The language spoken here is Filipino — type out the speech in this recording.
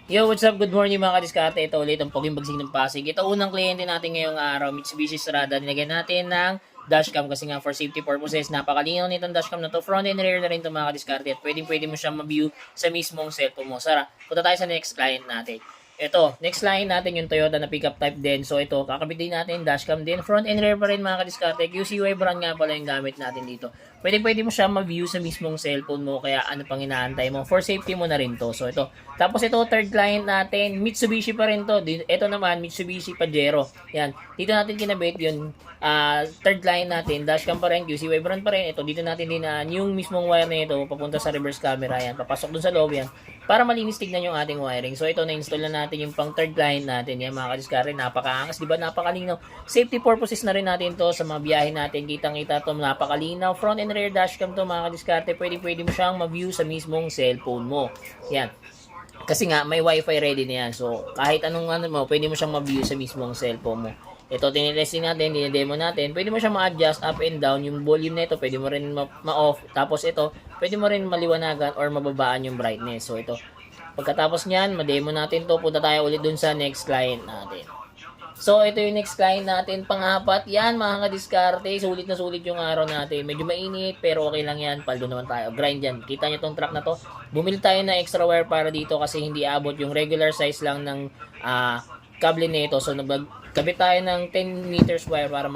Yo, what's up? Good morning mga kadiskarte. Ito ulit ang Poging Bagsing ng Pasig. Ito unang kliyente natin ngayong araw, Mitsubishi Strada. Nilagyan natin ng dashcam kasi nga for safety purposes, napakalinaw nitong dashcam na to. Front and rear na rin ito mga kadiskarte at pwede mo siyang ma-view sa mismong cellphone mo. Sara, punta tayo sa next client natin. Ito, next client natin yung Toyota na pickup type din. So ito, kakabit din natin dashcam din. Front and rear pa rin mga kadiskarte. QCY brand nga pala yung gamit natin dito. Pwede mo siya ma-view sa mismong cellphone mo, kaya ano pang inaantay mo. For safety mo na rin to. So ito, tapos ito third client natin, Mitsubishi pa rin to. Ito naman Mitsubishi Pajero. Yan. Dito natin kinabit yung third client natin, dashcam pa rin, QCY brand pa rin. Ito dito natin dinaan yung mismong wire na ito papunta sa reverse camera yan. Papasok dun sa loob yan para malinis tignan yung ating wiring. So ito na-install na natin yung pang third client natin. Yan mga kadiskarte, napakaangas, di ba? Napakalinaw. Safety purposes na rin natin to sa mga biyahe natin. Kitang-kita to, napakalinaw. Front and rear dashcam to mga kadiskarte. Pwede mo siyang ma-view sa mismong cellphone mo. Yan. Kasi nga, may wifi ready na yan. So, kahit anong mo, pwede mo siyang ma-view sa mismong cellphone mo. Ito, tinitesting natin, dinidemo natin. Pwede mo siyang ma-adjust up and down. Yung volume na ito, pwede mo rin ma-off. Tapos ito, pwede mo rin maliwanagan or mababaan yung brightness. So, ito. Pagkatapos niyan, ma-demo natin to. Punta tayo ulit dun sa next client natin. So, ito yung next client natin, pang-apat. Yan, mga kadiskarte. Sulit na sulit yung araw natin. Medyo mainit, pero okay lang yan. Paldo naman tayo. Grind yan. Kita nyo tong truck na to. Bumili tayo na extra wire para dito kasi hindi abot yung regular size lang ng kable nito. So, kabit tayo ng 10 meters wire para